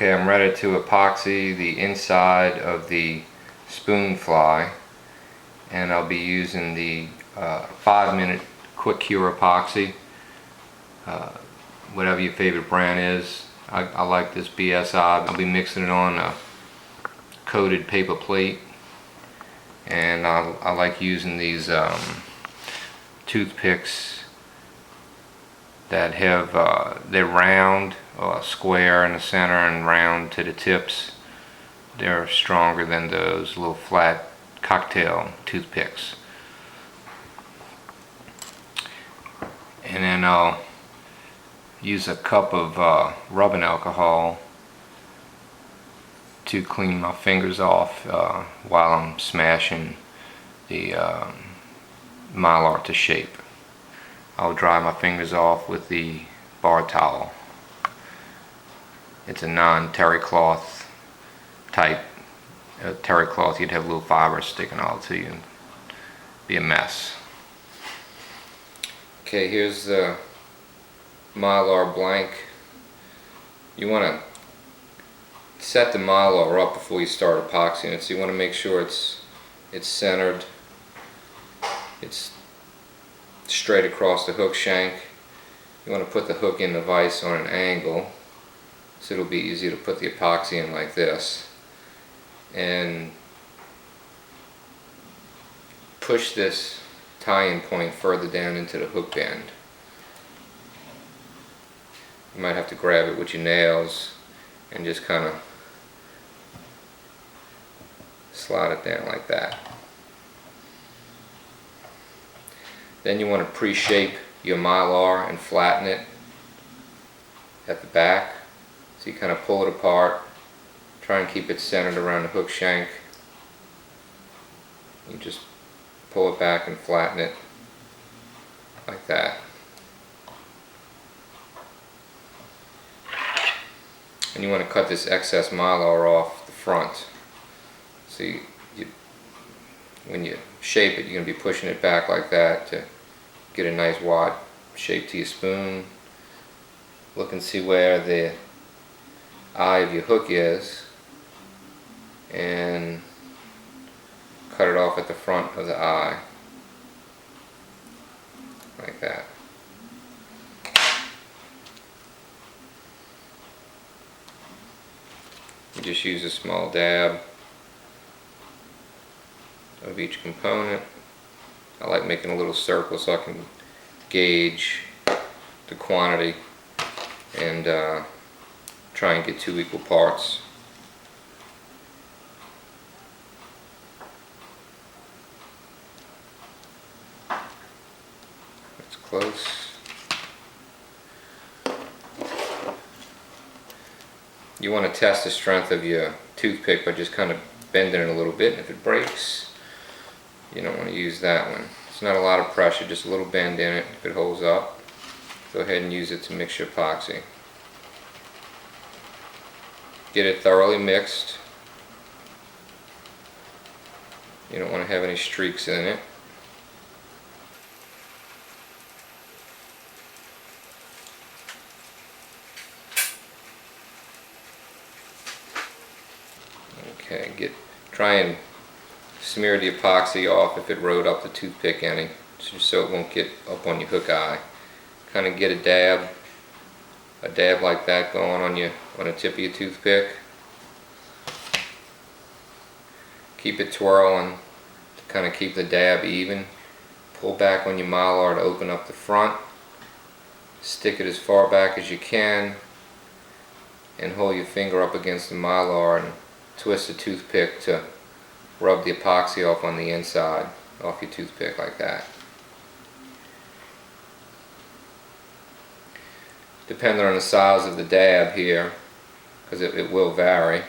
Okay, I'm ready to epoxy the inside of the spoon fly, and I'll be using the 5-minute quick cure epoxy. Whatever your favorite brand is. I like this BSI. I'll be mixing it on a coated paper plate, and I like using these toothpicks that have they're round, square in the center and round to the tips. They're stronger than those little flat cocktail toothpicks. And then I'll use a cup of rubbing alcohol to clean my fingers off while I'm smashing the Mylar to shape. I'll dry my fingers off with the bar towel. It's a non-terry cloth type. Terry cloth, you'd have little fibers sticking out to you. Be a mess. Okay, here's the Mylar blank. You want to set the Mylar up before you start epoxying it, so you want to make sure it's centered, it's straight across the hook shank. You want to put the hook in the vise on an angle so it'll be easy to put the epoxy in like this, and push this tie-in point further down into the hook bend. You might have to grab it with your nails and just kind of slide it down like that. Then you want to pre-shape your Mylar and flatten it at the back. So you kind of pull it apart, try and keep it centered around the hook shank. You just pull it back and flatten it like that. And you want to cut this excess Mylar off the front. So when you shape it, you're going to be pushing it back like that to get a nice wide shape to your spoon. Look and see where the eye of your hook is, and cut it off at the front of the eye like that. You just use a small dab of each component. I like making a little circle so I can gauge the quantity and try and get 2 equal parts. That's close. You want to test the strength of your toothpick by just kind of bending it a little bit. If it breaks, you don't want to use that one. It's not a lot of pressure, just a little bend in it. If it holds up, go ahead and use it to mix your epoxy. Get it thoroughly mixed. You don't want to have any streaks in it. Okay, try and smear the epoxy off if it rode up the toothpick any, just so it won't get up on your hook eye. Kind of get a dab like that going on the tip of your toothpick. Keep it twirling to kind of keep the dab even. Pull back on your Mylar to open up the front. Stick it as far back as you can, and hold your finger up against the Mylar and twist the toothpick to rub the epoxy off on the inside, off your toothpick like that. Depending on the size of the dab here, because it will vary,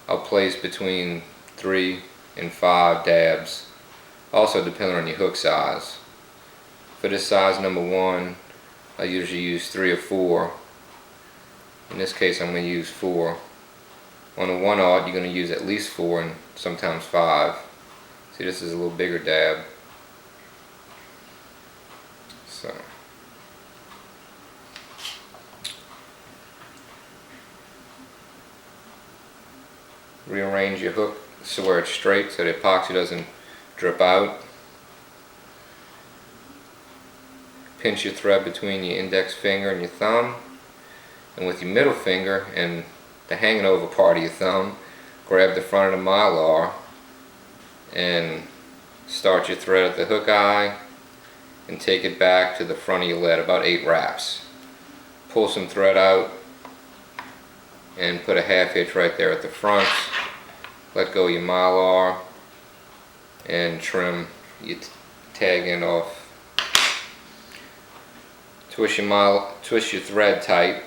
I'll place between 3 and 5 dabs. Also depending on your hook size. For this size number 1, I usually use 3 or 4. In this case I'm going to use 4. On a 1/0 you're going to use at least 4 and sometimes 5. See, this is a little bigger dab. So rearrange your hook so where it's straight so the epoxy doesn't drip out. Pinch your thread between your index finger and your thumb, and with your middle finger and the hanging over part of your thumb, grab the front of the mylar and start your thread at the hook eye and take it back to the front of your lead, about 8 wraps. Pull some thread out and put a half hitch right there at the front. Let go of your mylar and trim your tag end off. Twist your thread tight.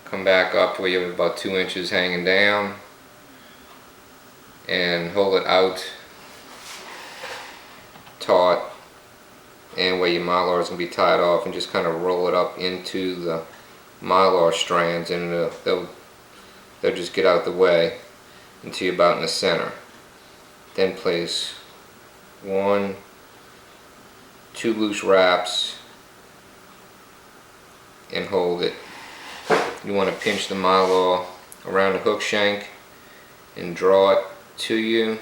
Come back up to where you have about 2 inches hanging down and hold it out taut and where your mylar is going to be tied off, and just kind of roll it up into the mylar strands, and they'll just get out the way until you're about in the center. Then place 1, 2 loose wraps and hold it. You want to pinch the mylar around the hook shank and draw it to you,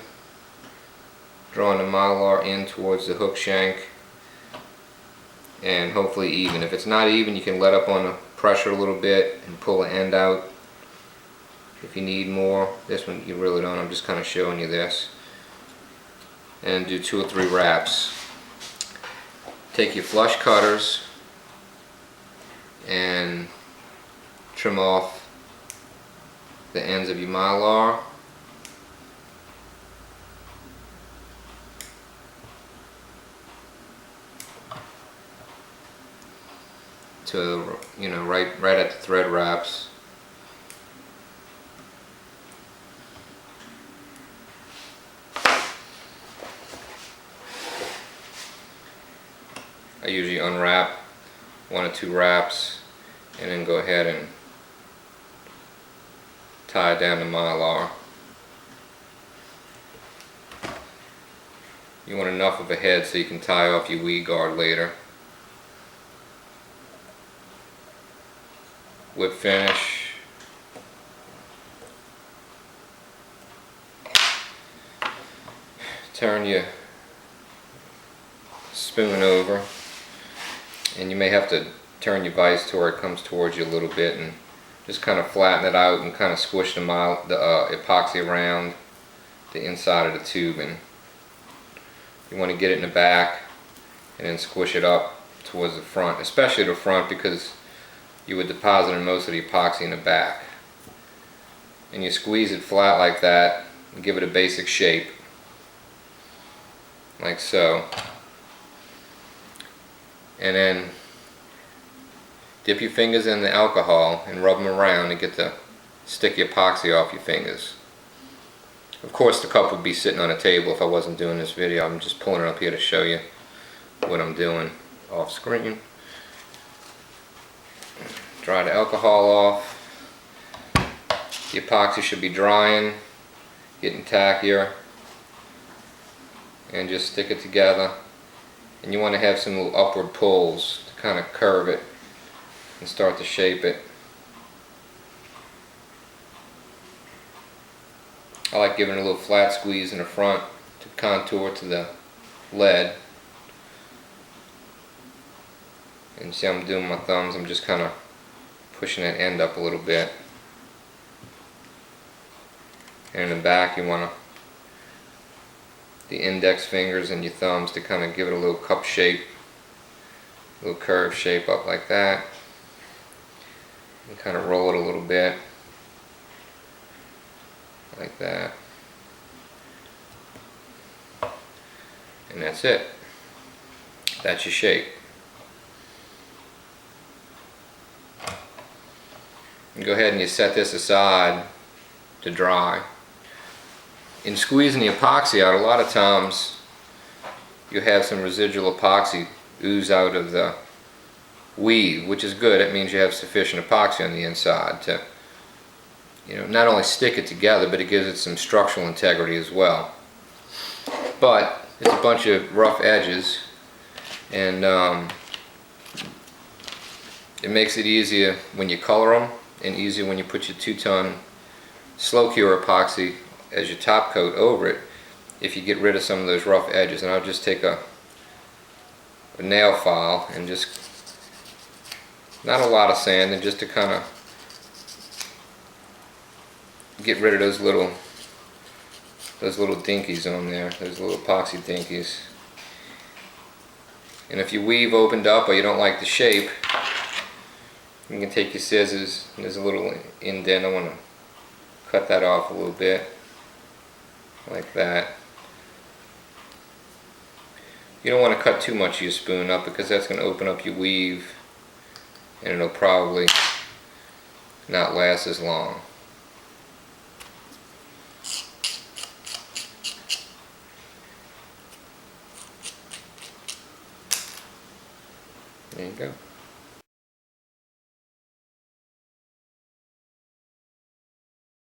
drawing the mylar in towards the hook shank, and hopefully even. If it's not even, you can let up on the pressure a little bit and pull the end out if you need more. This one you really don't, I'm just kind of showing you this. And do 2 or 3 wraps. Take your flush cutters and trim off the ends of your mylar. To, you know, right at the thread wraps. I usually unwrap 1 or 2 wraps and then go ahead and tie down the mylar. You want enough of a head so you can tie off your weed guard later. Whip finish. Turn your spoon over, and you may have to turn your vise to where it comes towards you a little bit and just kind of flatten it out and kind of squish the epoxy around the inside of the tube. And you want to get it in the back and then squish it up towards the front, especially the front, because you would deposit most of the epoxy in the back. And you squeeze it flat like that and give it a basic shape, like so. And then dip your fingers in the alcohol and rub them around and get the sticky epoxy off your fingers. Of course the cup would be sitting on a table if I wasn't doing this video. I'm just pulling it up here to show you what I'm doing off screen. Dry the alcohol off. The epoxy should be drying, getting tackier, and just stick it together. And you want to have some little upward pulls to kind of curve it and start to shape it. I like giving a little flat squeeze in the front to contour to the lead. And see how I'm doing my thumbs, I'm just kind of pushing that end up a little bit. And in the back you want the index fingers and your thumbs to kind of give it a little cup shape, a little curved shape up like that. And kind of roll it a little bit, like that. And that's it. That's your shape. And go ahead and you set this aside to dry. In squeezing the epoxy out, a lot of times you have some residual epoxy ooze out of the weave, which is good. It means you have sufficient epoxy on the inside to, you know, not only stick it together, but it gives it some structural integrity as well. But it's a bunch of rough edges, and it makes it easier when you color them and easier when you put your 2-ton slow cure epoxy as your top coat over it if you get rid of some of those rough edges. And I'll just take a nail file and just, not a lot of sand, and just to kind of get rid of those little dinkies on there, those little epoxy dinkies. And if your weave opened up or you don't like the shape, you can take your scissors, and there's a little indent. I want to cut that off a little bit, like that. You don't want to cut too much of your spoon up because that's going to open up your weave and it'll probably not last as long. There you go.